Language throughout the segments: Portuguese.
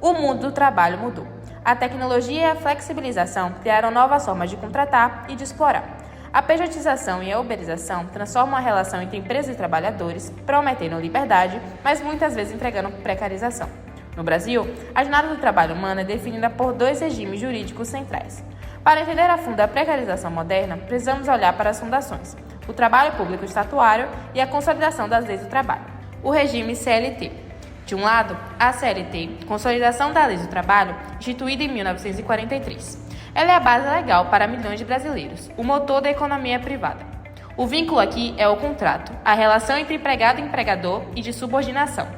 O mundo do trabalho mudou. A tecnologia e a flexibilização criaram novas formas de contratar e de explorar. A pejotização e a uberização transformam a relação entre empresas e trabalhadores, prometendo liberdade, mas muitas vezes entregando precarização. No Brasil, a jornada do trabalho humano é definida por 2 regimes jurídicos centrais. Para entender a fundo a precarização moderna, precisamos olhar para as fundações, o trabalho público estatuário e a consolidação das leis do trabalho. O regime CLT. De um lado, a CLT, Consolidação das Leis do Trabalho, instituída em 1943. Ela é a base legal para milhões de brasileiros, o motor da economia privada. O vínculo aqui é o contrato, a relação entre empregado e empregador e de subordinação.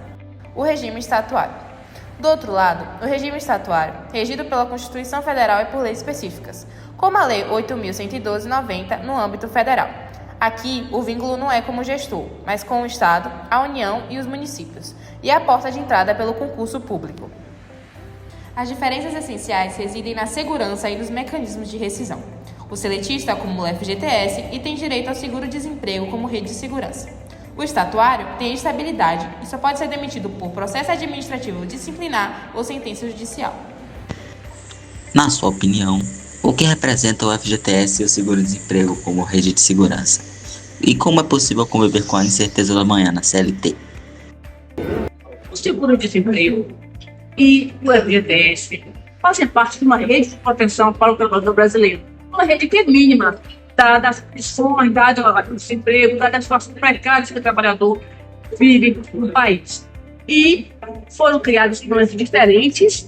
O regime estatuário. Do outro lado, o regime estatuário, regido pela Constituição Federal e por leis específicas, como a Lei 8.112/90 no âmbito federal. Aqui, o vínculo não é como gestor, mas com o Estado, a União e os municípios, e a porta de entrada pelo concurso público. As diferenças essenciais residem na segurança e nos mecanismos de rescisão. O seletista acumula FGTS e tem direito ao seguro-desemprego como rede de segurança. O estatuário tem estabilidade e só pode ser demitido por processo administrativo disciplinar ou sentença judicial. Na sua opinião, o que representa o FGTS e o seguro-desemprego como rede de segurança? E como é possível conviver com a incerteza da manhã na CLT? O seguro-desemprego e o FGTS fazem parte de uma rede de proteção para o trabalhador brasileiro. Uma rede que é mínima, dada as condições, dado o desemprego, dada a situação precária que o trabalhador vive no país. E foram criados planos diferentes.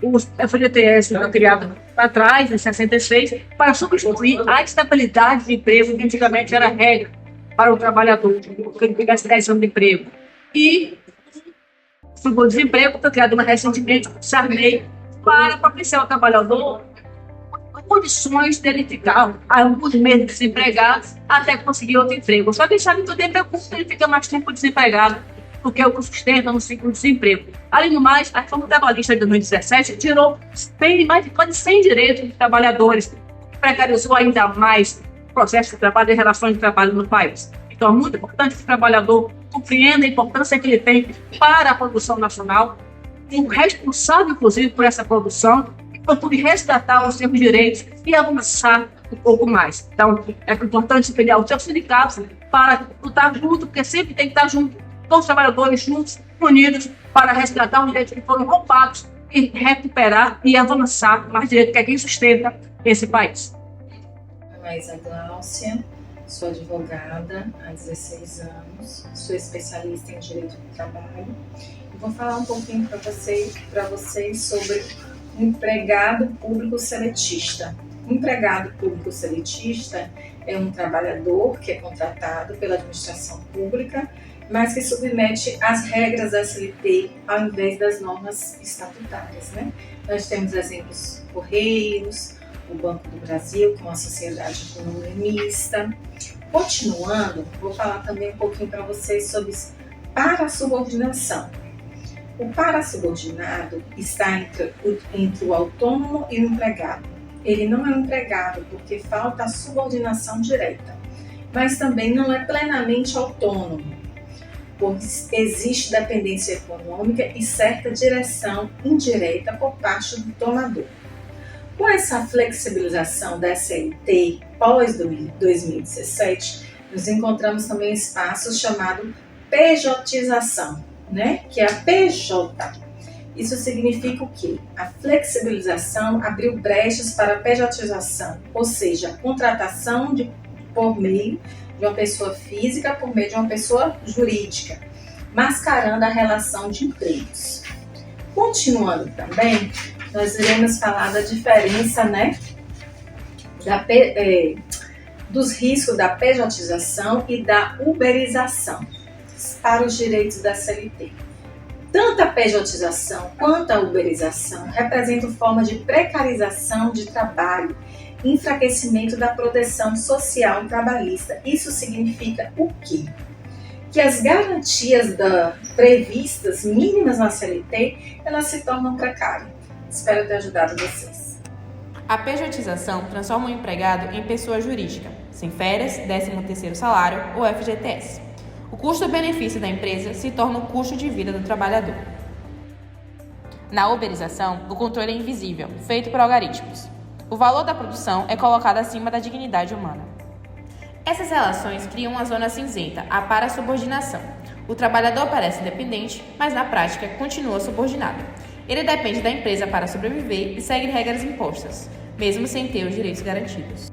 O FGTS foi criado para trás, em 66, para substituir a estabilidade de emprego que antigamente era regra para o trabalhador, que ele tivesse 10 anos de emprego. E o seguro-desemprego foi criado mais recentemente por Sarney para propiciar ao trabalhador condições dele ficar alguns meses desempregado até conseguir outro emprego. Só que ele sabe que o tempo é curto, ele fica mais tempo desempregado do que o que sustenta no seguro-desemprego. Além do mais, a reforma trabalhista de 2017 tirou mais de 100 direitos dos trabalhadores, precarizou ainda mais o processo de trabalho e relações de trabalho no país. Então, é muito importante que o trabalhador compreenda a importância que ele tem para a produção nacional, o responsável, inclusive, por essa produção, procure resgatar os seus direitos e avançar um pouco mais. Então, é importante filiar os seus sindicatos para lutar junto, porque sempre tem que estar junto, com os trabalhadores juntos, unidos, para resgatar os direitos que foram roubados e recuperar e avançar mais direito, que é quem sustenta esse país. Maísa Gláucia, sou advogada há 16 anos, sou especialista em direito do trabalho e vou falar um pouquinho para vocês sobre o empregado público seletista. O empregado público seletista é um trabalhador que é contratado pela administração pública, mas que submete às regras da CLT ao invés das normas estatutárias, né? Nós temos exemplos Correios, o Banco do Brasil, que é uma sociedade econômica mista. Continuando, vou falar também um pouquinho para vocês sobre parassubordinação. O parassubordinado está entre o autônomo e o empregado. Ele não é um empregado porque falta a subordinação direta, mas também não é plenamente autônomo, pois existe dependência econômica e certa direção indireta por parte do tomador. Com essa flexibilização da CLT pós-2017, nos encontramos também um espaço chamado pejotização, que é a PJ. Isso significa o quê? A flexibilização abriu brechas para a pejotização, ou seja, a contratação por meio de uma pessoa física por meio de uma pessoa jurídica, mascarando a relação de empregos. Continuando também, nós iremos falar da diferença, dos riscos da pejotização e da uberização para os direitos da CLT. Tanto a pejotização quanto a uberização representam formas de precarização de trabalho, enfraquecimento da proteção social e trabalhista. Isso significa o quê? Que as garantias previstas mínimas na CLT, elas se tornam precárias. Espero ter ajudado vocês. A pejotização transforma o empregado em pessoa jurídica, sem férias, 13º salário ou FGTS. O custo-benefício da empresa se torna o custo de vida do trabalhador. Na uberização, o controle é invisível, feito por algoritmos. O valor da produção é colocado acima da dignidade humana. Essas relações criam uma zona cinzenta, a parasubordinação. O trabalhador parece independente, mas na prática continua subordinado. Ele depende da empresa para sobreviver e segue regras impostas, mesmo sem ter os direitos garantidos.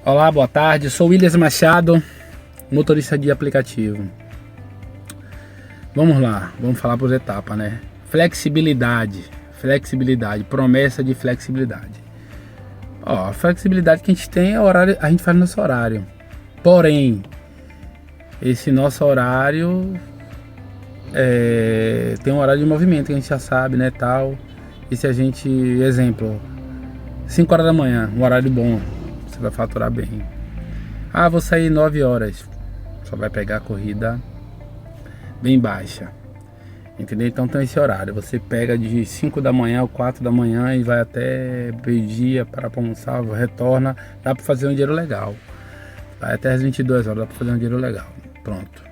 Olá, boa tarde. Sou Williams Machado, motorista de aplicativo. Vamos lá, vamos falar por etapas, né? Flexibilidade, promessa de flexibilidade. A flexibilidade que a gente tem é horário, a gente faz nosso horário. Porém, esse nosso horário tem um horário de movimento que a gente já sabe, né, tal. E se a gente, exemplo, 5 horas da manhã, um horário bom, você vai faturar bem. Vou sair 9 horas, só vai pegar a corrida bem baixa. Entendeu? Então tem esse horário. Você pega de 5 da manhã ou 4 da manhã e vai até meio-dia para almoçar, retorna. Dá para fazer um dinheiro legal. Vai até as 22 horas, dá para fazer um dinheiro legal. Pronto.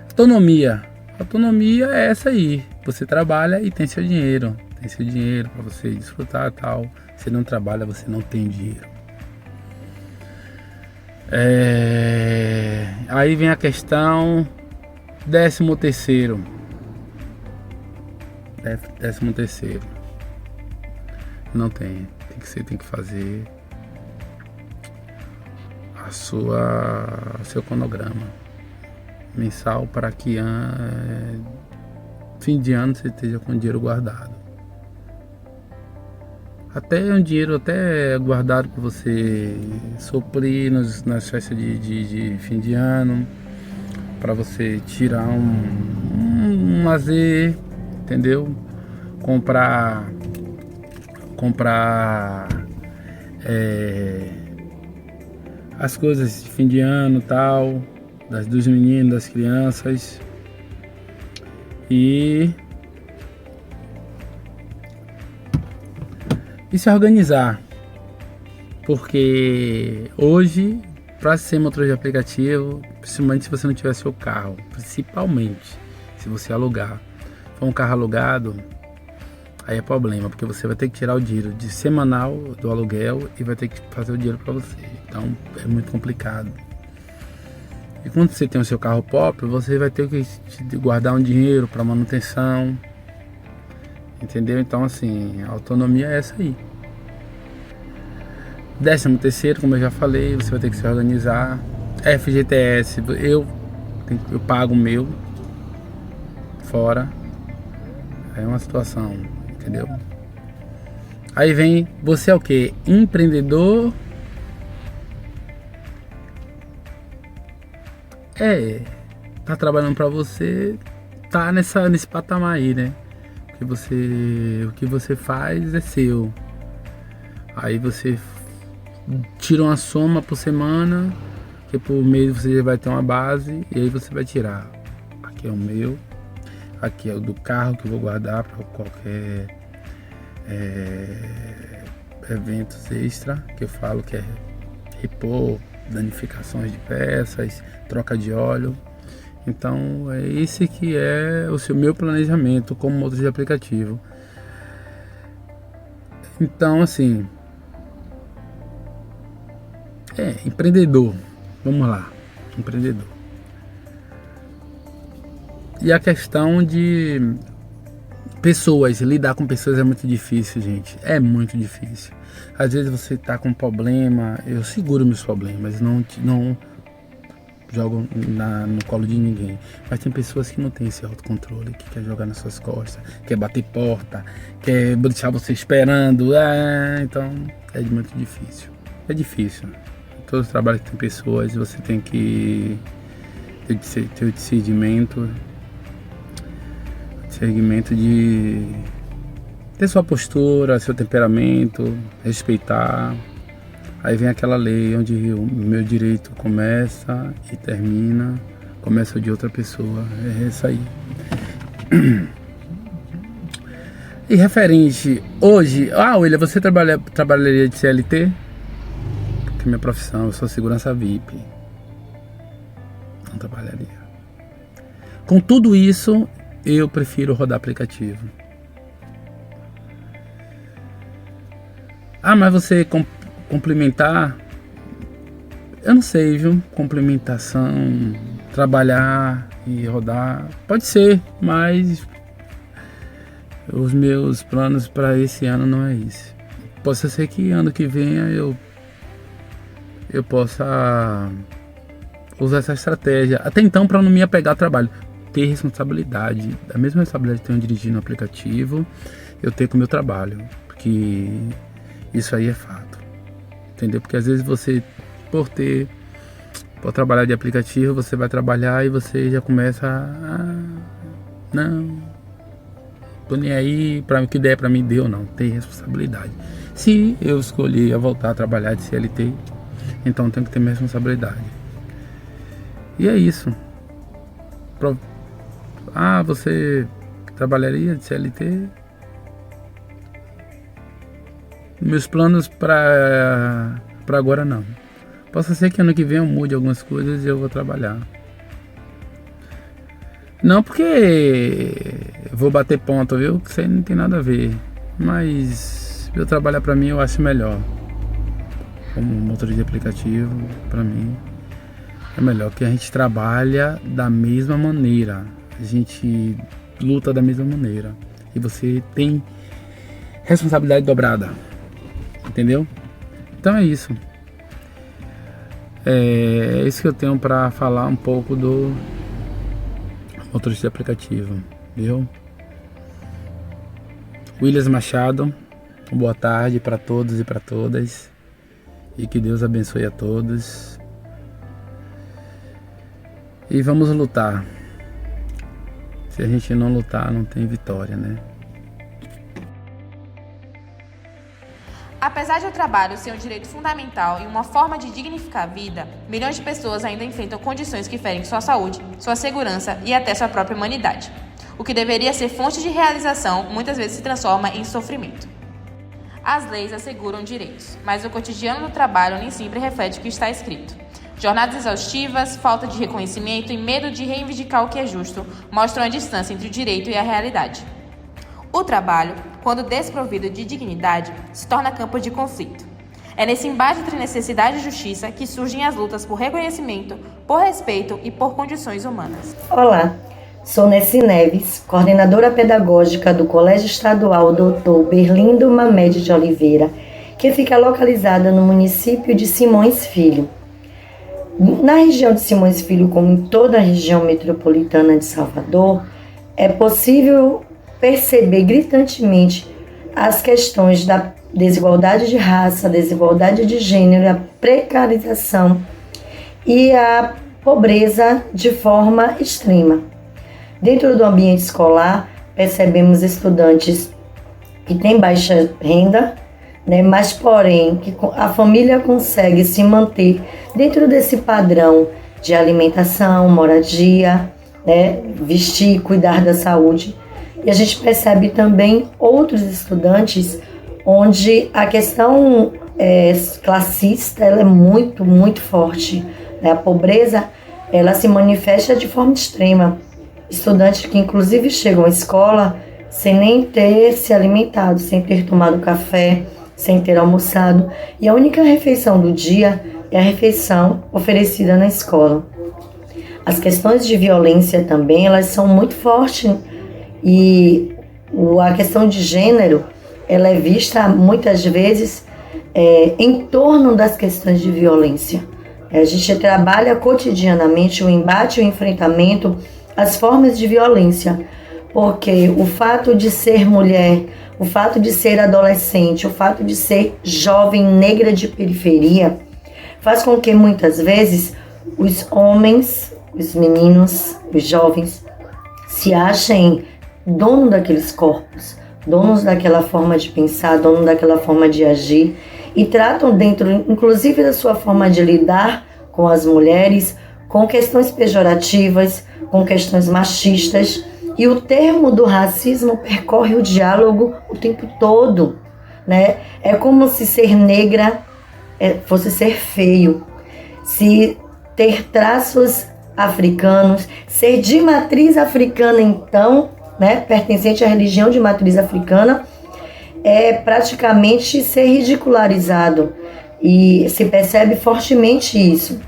Autonomia. Autonomia é essa aí. Você trabalha e tem seu dinheiro. Tem seu dinheiro para você desfrutar e tal. Se não trabalha, você não tem dinheiro. Aí vem a questão 13º. 13º. Não tem. Tem que fazer seu cronograma mensal para que fim de ano você esteja com dinheiro guardado. Até um dinheiro guardado para você suprir nas festas de fim de ano, para você tirar um lazer, entendeu? Comprar as coisas de fim de ano, tal, dos meninos, das crianças, e se organizar, porque hoje, para ser motorista de aplicativo, principalmente se você não tiver seu carro, principalmente se você alugar, for um carro alugado, aí é problema, porque você vai ter que tirar o dinheiro de semanal do aluguel e vai ter que fazer o dinheiro para você. Então é muito complicado. E quando você tem o seu carro próprio, você vai ter que guardar um dinheiro para manutenção. Entendeu? Então assim, a autonomia é essa aí. 13º, como eu já falei, você vai ter que se organizar. FGTS, eu pago o meu fora. É uma situação, entendeu? Aí vem, você é o quê? Empreendedor. Tá trabalhando para você, tá nesse patamar aí, né? O que você faz é seu. Aí você tira uma soma por semana, que por mês você vai ter uma base, e aí você vai tirar. Aqui é o meu, aqui é o do carro que eu vou guardar para qualquer eventos extra, que eu falo que é repor, danificações de peças, troca de óleo. Então é esse que é o meu planejamento como motorista de aplicativo. Então assim, empreendedor, vamos lá, empreendedor. E a questão de pessoas, lidar com pessoas é muito difícil, gente, é muito difícil. Às vezes você tá com um problema, eu seguro meus problemas, não jogo no colo de ninguém. Mas tem pessoas que não têm esse autocontrole, que quer jogar nas suas costas, quer bater porta, quer deixar você esperando. Então é muito difícil. É difícil. Todo trabalho que tem pessoas, você tem que ter o discernimento de ter sua postura, seu temperamento, respeitar. Aí vem aquela lei onde o meu direito começa e termina, começa o de outra pessoa. É isso aí. E referente hoje, William, você trabalharia de CLT? Porque minha profissão, eu sou segurança VIP. Não trabalharia. Com tudo isso, eu prefiro rodar aplicativo. Ah, mas você complementar, eu não sei, viu? Complementação, trabalhar e rodar, pode ser, mas os meus planos para esse ano não é isso. Possa ser que ano que venha eu possa usar essa estratégia. Até então, para não me apegar ao trabalho, ter responsabilidade, a mesma responsabilidade que tenho dirigindo o aplicativo, eu tenho com o meu trabalho, porque isso aí é fato, entendeu? Porque às vezes você, por trabalhar de aplicativo, você vai trabalhar e você já começa não, tô nem aí, para que der para mim deu, não, tem responsabilidade. Se eu escolhi voltar a trabalhar de CLT, então tenho que ter minha responsabilidade. E é isso. Você trabalharia de CLT? Meus planos para agora não. Possa ser que ano que vem eu mude algumas coisas e eu vou trabalhar. Não porque vou bater ponto, viu? Que isso aí não tem nada a ver. Mas eu trabalhar para mim eu acho melhor. Como motorista de aplicativo, para mim é melhor, porque a gente trabalha da mesma maneira. A gente luta da mesma maneira. E você tem responsabilidade dobrada. Entendeu? Então é isso. É isso que eu tenho para falar um pouco do motorista de aplicativo, viu? Williams Machado, boa tarde para todos e para todas. E que Deus abençoe a todos. E vamos lutar. Se a gente não lutar, não tem vitória, né? Apesar de o trabalho ser um direito fundamental e uma forma de dignificar a vida, milhões de pessoas ainda enfrentam condições que ferem sua saúde, sua segurança e até sua própria humanidade. O que deveria ser fonte de realização, muitas vezes se transforma em sofrimento. As leis asseguram direitos, mas o cotidiano do trabalho nem sempre reflete o que está escrito. Jornadas exaustivas, falta de reconhecimento e medo de reivindicar o que é justo mostram a distância entre o direito e a realidade. O trabalho, quando desprovido de dignidade, se torna campo de conflito. É nesse embate entre necessidade e justiça que surgem as lutas por reconhecimento, por respeito e por condições humanas. Olá, sou Nessi Neves, coordenadora pedagógica do Colégio Estadual Dr. Berlindo Mamed de Oliveira, que fica localizada no município de Simões Filho. Na região de Simões Filho, como em toda a região metropolitana de Salvador, é possível perceber gritantemente as questões da desigualdade de raça, desigualdade de gênero, a precarização e a pobreza de forma extrema. Dentro do ambiente escolar, percebemos estudantes que têm baixa renda, mas porém que a família consegue se manter dentro desse padrão de alimentação, moradia, vestir, cuidar da saúde. E a gente percebe também outros estudantes onde a questão classista ela é muito, muito forte. A pobreza ela se manifesta de forma extrema. Estudantes que inclusive chegam à escola sem nem ter se alimentado, sem ter tomado café, sem ter almoçado. E a única refeição do dia é a refeição oferecida na escola. As questões de violência também elas são muito fortes. E a questão de gênero, ela é vista muitas vezes em torno das questões de violência. A gente trabalha cotidianamente o embate, o enfrentamento, as formas de violência, porque o fato de ser mulher, o fato de ser adolescente, o fato de ser jovem negra de periferia, faz com que muitas vezes os homens, os meninos, os jovens, se achem dono daqueles corpos, donos daquela forma de pensar, dono daquela forma de agir e tratam dentro, inclusive da sua forma de lidar com as mulheres, com questões pejorativas, com questões machistas. E o termo do racismo percorre o diálogo o tempo todo, É como se ser negra fosse ser feio, se ter traços africanos, ser de matriz africana, então, né, pertencente à religião de matriz africana, é praticamente ser ridicularizado. E se percebe fortemente isso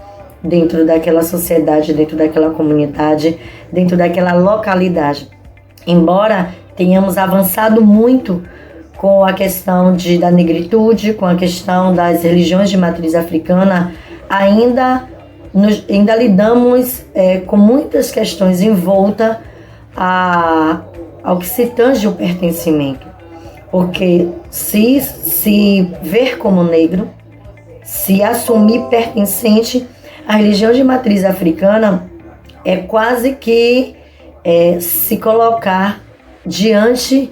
dentro daquela sociedade, dentro daquela comunidade, dentro daquela localidade. Embora tenhamos avançado muito com a questão da negritude, com a questão das religiões de matriz africana, ainda lidamos com muitas questões em volta ao que se tange o pertencimento. Porque se ver como negro, se assumir pertencente à religião de matriz africana, é quase que se colocar diante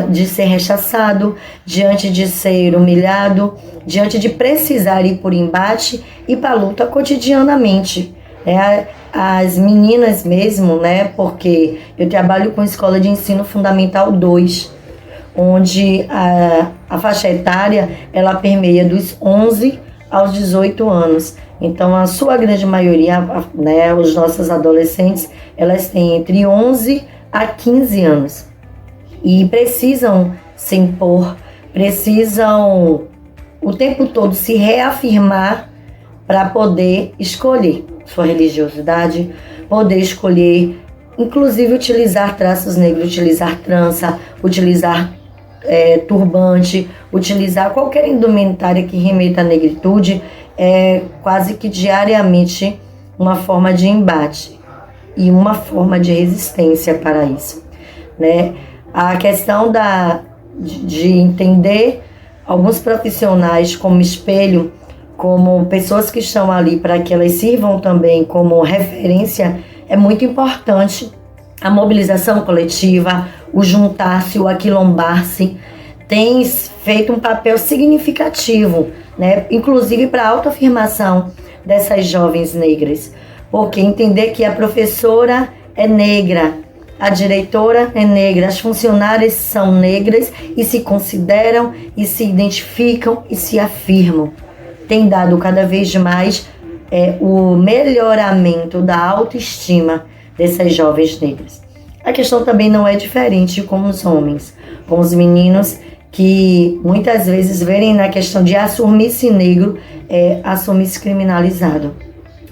de ser rechaçado, diante de ser humilhado, diante de precisar ir por embate e para a luta cotidianamente. As meninas mesmo, né, porque eu trabalho com escola de ensino fundamental 2, onde a faixa etária ela permeia dos 11 aos 18 anos. Então, a sua grande maioria, né, os nossos adolescentes, elas têm entre 11 a 15 anos. E precisam se impor, precisam o tempo todo se reafirmar para poder escolher sua religiosidade, poder escolher, inclusive utilizar traços negros, utilizar trança, utilizar turbante, utilizar qualquer indumentária que remeta à negritude, quase que diariamente uma forma de embate e uma forma de resistência para isso, né? A questão de entender alguns profissionais como espelho, como pessoas que estão ali para que elas sirvam também como referência, é muito importante. A mobilização coletiva, o juntar-se, o aquilombar-se, tem feito um papel significativo, né? Inclusive para a autoafirmação dessas jovens negras. Porque entender que a professora é negra, a diretora é negra, as funcionárias são negras e se consideram e se identificam e se afirmam. Tem dado cada vez mais o melhoramento da autoestima dessas jovens negras. A questão também não é diferente com os homens, com os meninos que muitas vezes verem na questão de assumir-se negro, assumir-se criminalizado.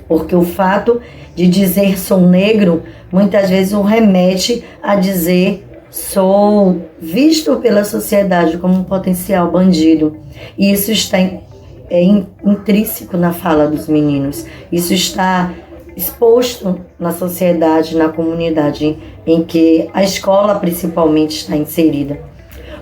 Porque o fato de dizer sou negro, muitas vezes o remete a dizer sou visto pela sociedade como um potencial bandido. E isso está intrínseco na fala dos meninos. Isso está exposto na sociedade, na comunidade em que a escola principalmente está inserida.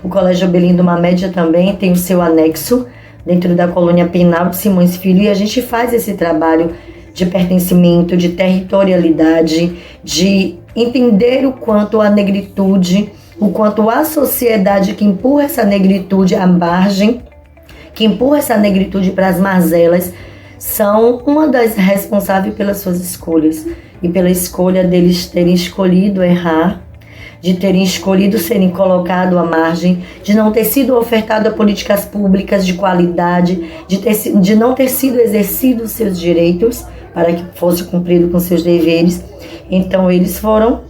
O Colégio Belindo Mamed também tem o seu anexo dentro da colônia penal de Simões Filho, e a gente faz esse trabalho de pertencimento, de territorialidade, de entender o quanto a negritude, o quanto a sociedade que empurra essa negritude à margem, que empurra essa negritude para as mazelas, são uma das responsáveis pelas suas escolhas e pela escolha deles terem escolhido errar, de terem escolhido serem colocados à margem, de não ter sido ofertado a políticas públicas de qualidade, de não ter sido exercidos seus direitos para que fosse cumprido com seus deveres. Então eles foram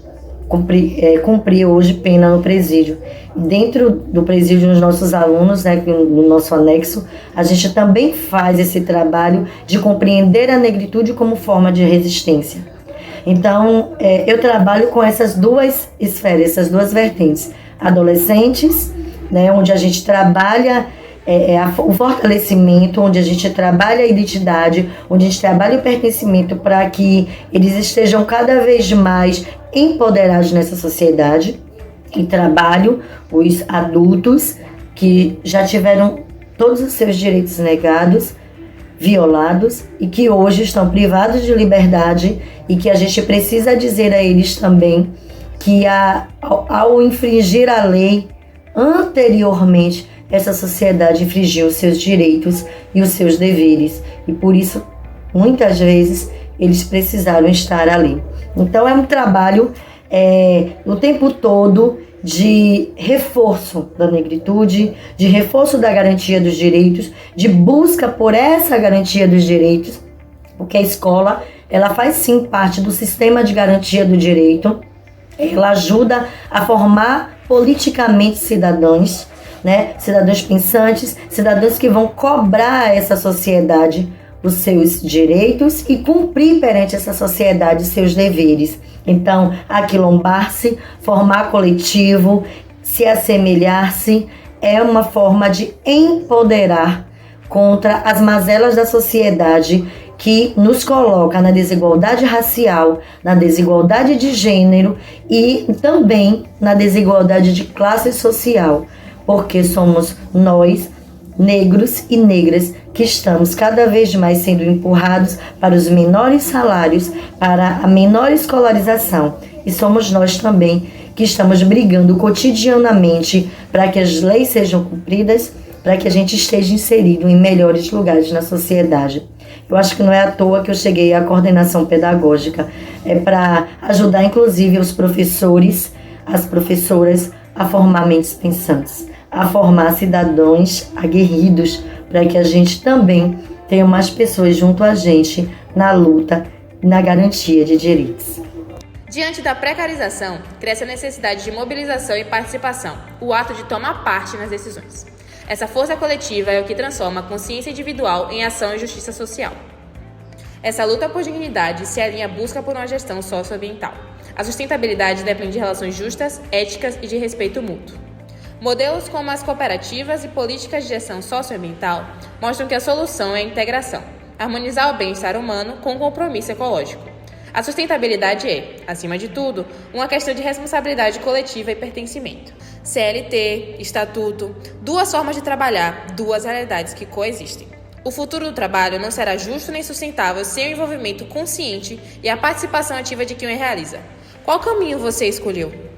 cumprir hoje pena no presídio. Dentro do presídio, os nossos alunos, né, no nosso anexo, a gente também faz esse trabalho de compreender a negritude como forma de resistência. Então, eu trabalho com essas duas esferas, essas duas vertentes. Adolescentes, né, onde a gente trabalha o fortalecimento, onde a gente trabalha a identidade, onde a gente trabalha o pertencimento para que eles estejam cada vez mais empoderados nessa sociedade. E trabalho os adultos que já tiveram todos os seus direitos negados, violados e que hoje estão privados de liberdade, e que a gente precisa dizer a eles também que ao infringir a lei anteriormente, essa sociedade infringiu os seus direitos e os seus deveres, e por isso muitas vezes eles precisaram estar ali. Então é um trabalho o tempo todo de reforço da negritude, de reforço da garantia dos direitos, de busca por essa garantia dos direitos, porque a escola ela faz sim parte do sistema de garantia do direito, ela ajuda a formar politicamente cidadãos, né? Cidadãos pensantes, cidadãos que vão cobrar a essa sociedade os seus direitos e cumprir perante essa sociedade os seus deveres. Então, aquilombar-se, formar coletivo, se assemelhar-se, é uma forma de empoderar contra as mazelas da sociedade que nos coloca na desigualdade racial, na desigualdade de gênero e também na desigualdade de classe social, porque somos nós, negros e negras, que estamos cada vez mais sendo empurrados para os menores salários, para a menor escolarização. E somos nós também que estamos brigando cotidianamente para que as leis sejam cumpridas, para que a gente esteja inserido em melhores lugares na sociedade. Eu acho que não é à toa que eu cheguei à coordenação pedagógica. É para ajudar, inclusive, os professores, as professoras a formar mentes pensantes, a formar cidadãos aguerridos, para que a gente também tenha mais pessoas junto a gente na luta, na garantia de direitos. Diante da precarização, cresce a necessidade de mobilização e participação, o ato de tomar parte nas decisões. Essa força coletiva é o que transforma a consciência individual em ação e justiça social. Essa luta por dignidade se alinha à busca por uma gestão socioambiental. A sustentabilidade depende de relações justas, éticas e de respeito mútuo. Modelos como as cooperativas e políticas de gestão socioambiental mostram que a solução é a integração, harmonizar o bem-estar humano com o compromisso ecológico. A sustentabilidade é, acima de tudo, uma questão de responsabilidade coletiva e pertencimento. CLT, estatuto, duas formas de trabalhar, duas realidades que coexistem. O futuro do trabalho não será justo nem sustentável sem o envolvimento consciente e a participação ativa de quem o realiza. Qual caminho você escolheu?